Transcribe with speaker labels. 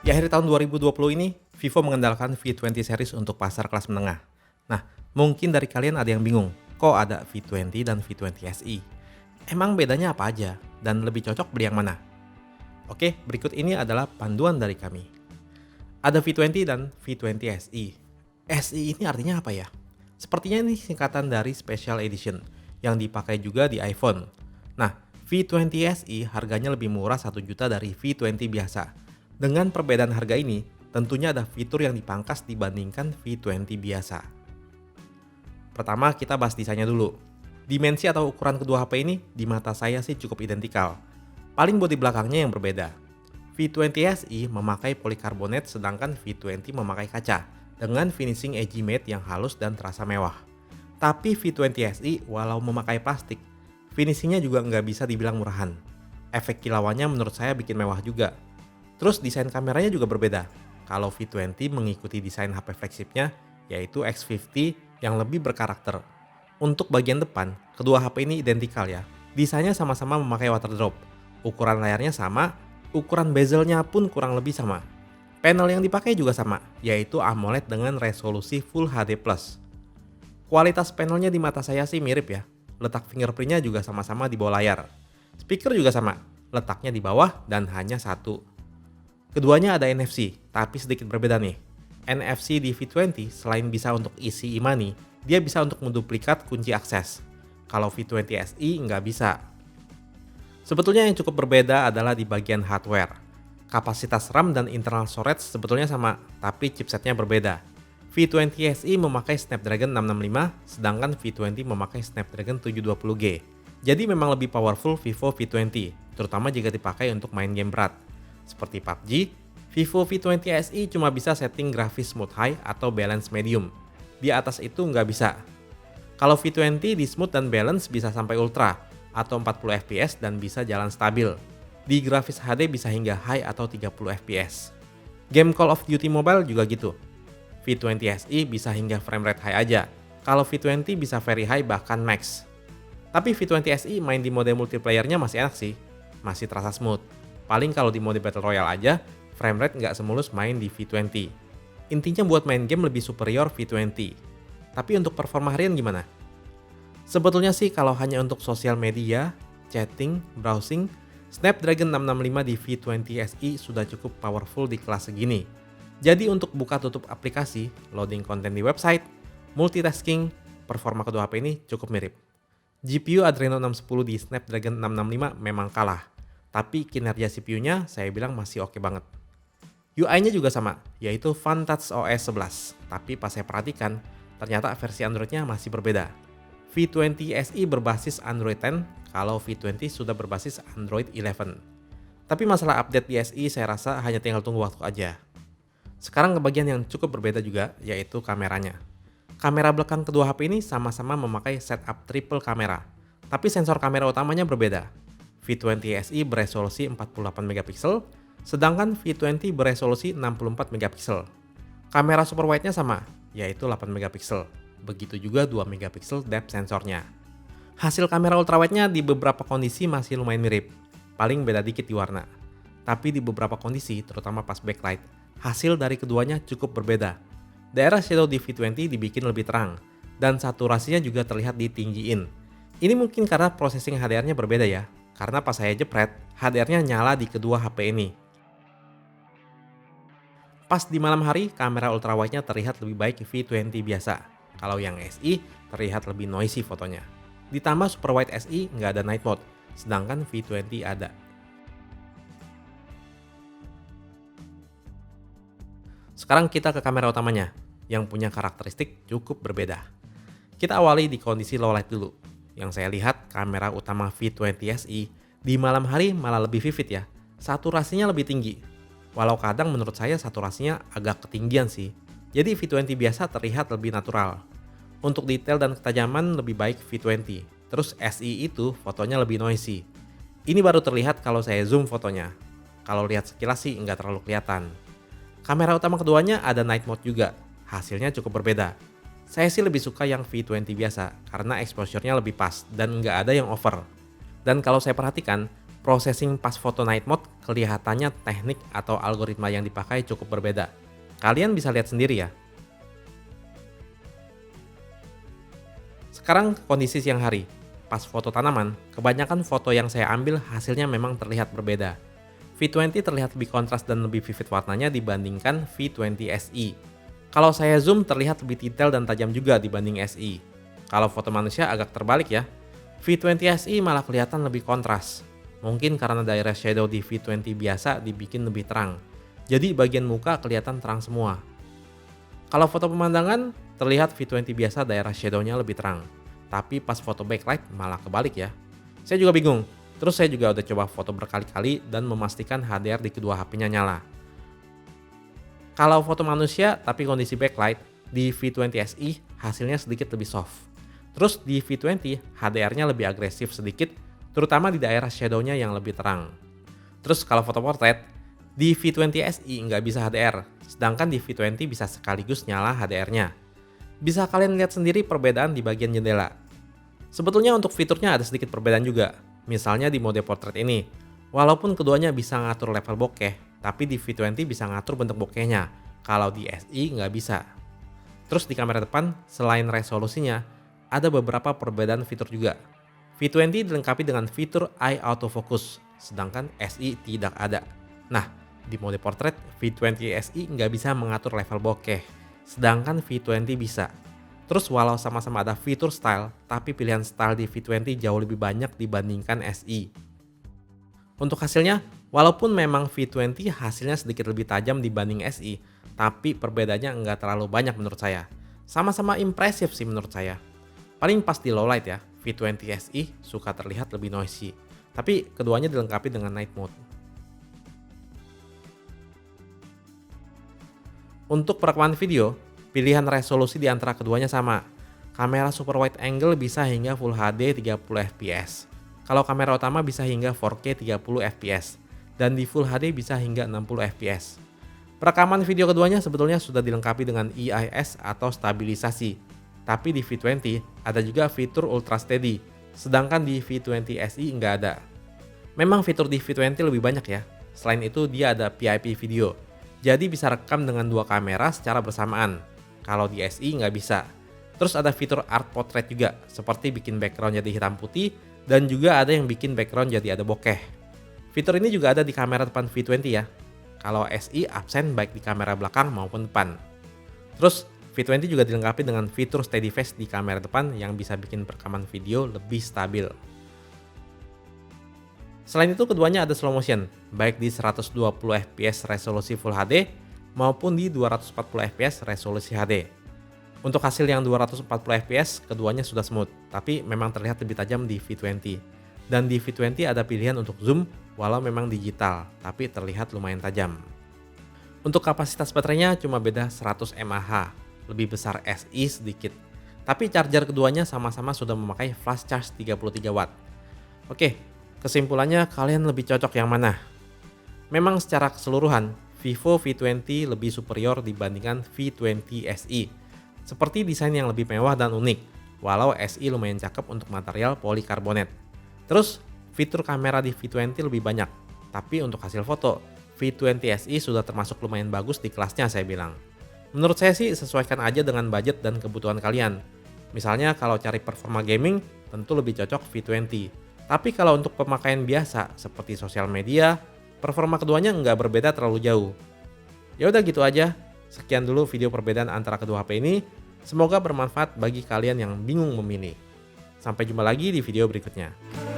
Speaker 1: Di akhir tahun 2020 ini, Vivo mengandalkan V20 series untuk pasar kelas menengah. Nah, mungkin dari kalian ada yang bingung, kok ada V20 dan V20 SI? Emang bedanya apa aja? Dan lebih cocok beli yang mana? Oke, berikut ini adalah panduan dari kami. Ada V20 dan V20 SI. SI ini artinya apa ya? Sepertinya ini singkatan dari Special Edition, yang dipakai juga di iPhone. Nah, V20 SI harganya lebih murah 1 juta dari V20 biasa. Dengan perbedaan harga ini, tentunya ada fitur yang dipangkas dibandingkan V20 biasa. Pertama, kita bahas desainnya dulu. Dimensi atau ukuran kedua HP ini di mata saya sih cukup identikal. Paling bodi belakangnya yang berbeda. V20 SI memakai polikarbonat sedangkan V20 memakai kaca dengan finishing edgy matte yang halus dan terasa mewah. Tapi V20 SI walau memakai plastik, finishingnya juga nggak bisa dibilang murahan. Efek kilauannya menurut saya bikin mewah juga. Terus desain kameranya juga berbeda. Kalau V20 mengikuti desain HP flagshipnya, yaitu X50 yang lebih berkarakter. Untuk bagian depan, kedua HP ini identikal ya. Desainnya sama-sama memakai water drop. Ukuran layarnya sama, ukuran bezelnya pun kurang lebih sama. Panel yang dipakai juga sama, yaitu AMOLED dengan resolusi Full HD+. Kualitas panelnya di mata saya sih mirip ya. Letak fingerprintnya juga sama-sama di bawah layar. Speaker juga sama, letaknya di bawah dan hanya satu. Keduanya ada NFC, tapi sedikit berbeda nih. NFC di V20 selain bisa untuk isi e-money, dia bisa untuk menduplikat kunci akses. Kalau V20 SI nggak bisa. Sebetulnya yang cukup berbeda adalah di bagian hardware. Kapasitas RAM dan internal storage sebetulnya sama, tapi chipsetnya berbeda. V20 SI memakai Snapdragon 665, sedangkan V20 memakai Snapdragon 720G. Jadi memang lebih powerful Vivo V20, terutama jika dipakai untuk main game berat. Seperti PUBG, Vivo V20 SI cuma bisa setting grafis smooth high atau balance medium. Di atas itu nggak bisa. Kalau V20 di smooth dan balance bisa sampai ultra atau 40 fps dan bisa jalan stabil. Di grafis HD bisa hingga high atau 30 fps. Game Call of Duty Mobile juga gitu. V20 SI bisa hingga frame rate high aja. Kalau V20 bisa very high bahkan max. Tapi V20 SI main di mode multiplayernya masih enak sih. Masih terasa smooth. Paling kalau di mode Battle Royale aja, frame rate nggak semulus main di V20. Intinya buat main game lebih superior V20. Tapi untuk performa harian gimana? Sebetulnya sih kalau hanya untuk sosial media, chatting, browsing, Snapdragon 665 di V20 SI sudah cukup powerful di kelas segini. Jadi untuk buka tutup aplikasi, loading konten di website, multitasking, performa kedua HP ini cukup mirip. GPU Adreno 610 di Snapdragon 665 memang kalah. Tapi kinerja CPU-nya saya bilang masih oke banget. UI-nya juga sama, yaitu FunTouch OS 11. Tapi pas saya perhatikan, ternyata versi Android-nya masih berbeda. V20 SI berbasis Android 10, kalau V20 sudah berbasis Android 11. Tapi masalah update di SI saya rasa hanya tinggal tunggu waktu aja. Sekarang ke bagian yang cukup berbeda juga, yaitu kameranya. Kamera belakang kedua HP ini sama-sama memakai setup triple kamera. Tapi sensor kamera utamanya berbeda. V20 SI beresolusi 48 megapiksel, sedangkan V20 beresolusi 64 megapiksel. Kamera super wide-nya sama, yaitu 8 megapiksel. Begitu juga 2 megapiksel depth sensornya. Hasil kamera ultrawide-nya di beberapa kondisi masih lumayan mirip, paling beda dikit di warna. Tapi di beberapa kondisi, terutama pas backlight, hasil dari keduanya cukup berbeda. Daerah shadow di V20 dibikin lebih terang, dan saturasinya juga terlihat ditinggiin. Ini mungkin karena processing HDR-nya berbeda ya. Karena pas saya jepret, HDR-nya nyala di kedua HP ini. Pas di malam hari, kamera ultrawide-nya terlihat lebih baik V20 biasa. Kalau yang SI, terlihat lebih noisy fotonya. Ditambah super wide SI nggak ada night mode, sedangkan V20 ada. Sekarang kita ke kamera utamanya, yang punya karakteristik cukup berbeda. Kita awali di kondisi low light dulu. Yang saya lihat, kamera utama V20 SI di malam hari malah lebih vivid ya. Saturasinya lebih tinggi. Walau kadang menurut saya saturasinya agak ketinggian sih. Jadi V20 biasa terlihat lebih natural. Untuk detail dan ketajaman lebih baik V20. Terus SI itu fotonya lebih noisy. Ini baru terlihat kalau saya zoom fotonya. Kalau lihat sekilas sih nggak terlalu kelihatan. Kamera utama keduanya ada night mode juga. Hasilnya cukup berbeda. Saya sih lebih suka yang V20 biasa karena exposure-nya lebih pas dan nggak ada yang over. Dan kalau saya perhatikan, processing pas foto night mode kelihatannya teknik atau algoritma yang dipakai cukup berbeda. Kalian bisa lihat sendiri ya. Sekarang kondisi siang hari. Pas foto tanaman, kebanyakan foto yang saya ambil hasilnya memang terlihat berbeda. V20 terlihat lebih kontras dan lebih vivid warnanya dibandingkan V20 SE. Kalau saya zoom terlihat lebih detail dan tajam juga dibanding SE. Kalau foto manusia agak terbalik ya. V20 SE malah kelihatan lebih kontras. Mungkin karena daerah shadow di V20 biasa dibikin lebih terang. Jadi bagian muka kelihatan terang semua. Kalau foto pemandangan, terlihat V20 biasa daerah shadow-nya lebih terang. Tapi pas foto backlight malah kebalik ya. Saya juga bingung. Terus saya juga udah coba foto berkali-kali dan memastikan HDR di kedua HP-nya nyala. Kalau foto manusia tapi kondisi backlight, di V20 SE hasilnya sedikit lebih soft. Terus di V20 HDR-nya lebih agresif sedikit, terutama di daerah shadow-nya yang lebih terang. Terus kalau foto portrait, di V20 SE nggak bisa HDR, sedangkan di V20 bisa sekaligus nyala HDR-nya. Bisa kalian lihat sendiri perbedaan di bagian jendela. Sebetulnya untuk fiturnya ada sedikit perbedaan juga. Misalnya di mode portrait ini, walaupun keduanya bisa ngatur level bokeh, tapi di V20 bisa ngatur bentuk bokehnya, kalau di SE nggak bisa. Terus di kamera depan, selain resolusinya, ada beberapa perbedaan fitur juga. V20 dilengkapi dengan fitur Eye Autofocus, sedangkan SE tidak ada. Nah, di mode portrait, V20 SE nggak bisa mengatur level bokeh, sedangkan V20 bisa. Terus walau sama-sama ada fitur style, tapi pilihan style di V20 jauh lebih banyak dibandingkan SE. Untuk hasilnya, walaupun memang V20 hasilnya sedikit lebih tajam dibanding SE, tapi perbedaannya nggak terlalu banyak menurut saya. Sama-sama impresif sih menurut saya. Paling pas di low light ya, V20 SE suka terlihat lebih noisy. Tapi keduanya dilengkapi dengan night mode. Untuk perekaman video, pilihan resolusi di antara keduanya sama. Kamera super wide angle bisa hingga Full HD 30 fps. Kalau kamera utama bisa hingga 4K 30 fps. Dan di Full HD bisa hingga 60 fps. Perekaman video keduanya sebetulnya sudah dilengkapi dengan EIS atau stabilisasi. Tapi di V20 ada juga fitur Ultra Steady, sedangkan di V20 SE nggak ada. Memang fitur di V20 lebih banyak ya. Selain itu dia ada PIP video. Jadi bisa rekam dengan dua kamera secara bersamaan. Kalau di SE nggak bisa. Terus ada fitur art portrait juga, seperti bikin background jadi hitam putih, dan juga ada yang bikin background jadi ada bokeh. Fitur ini juga ada di kamera depan V20 ya. Kalau SE absen baik di kamera belakang maupun depan. Terus V20 juga dilengkapi dengan fitur steady face di kamera depan yang bisa bikin perekaman video lebih stabil. Selain itu keduanya ada slow motion, baik di 120 fps resolusi Full HD maupun di 240 fps resolusi HD. Untuk hasil yang 240 fps keduanya sudah smooth, tapi memang terlihat lebih tajam di V20. Dan di V20 ada pilihan untuk zoom walau memang digital, tapi terlihat lumayan tajam. Untuk kapasitas baterainya cuma beda 100 mAh, lebih besar SE sedikit. Tapi charger keduanya sama-sama sudah memakai flash charge 33 watt. Oke, kesimpulannya kalian lebih cocok yang mana? Memang secara keseluruhan, Vivo V20 lebih superior dibandingkan V20 SE. Seperti desain yang lebih mewah dan unik, walau SE lumayan cakep untuk material polikarbonat. Terus, fitur kamera di V20 lebih banyak. Tapi untuk hasil foto, V20 SE sudah termasuk lumayan bagus di kelasnya saya bilang. Menurut saya sih sesuaikan aja dengan budget dan kebutuhan kalian. Misalnya kalau cari performa gaming, tentu lebih cocok V20. Tapi kalau untuk pemakaian biasa seperti sosial media, performa keduanya nggak berbeda terlalu jauh. Ya udah gitu aja. Sekian dulu video perbedaan antara kedua HP ini. Semoga bermanfaat bagi kalian yang bingung memilih. Sampai jumpa lagi di video berikutnya.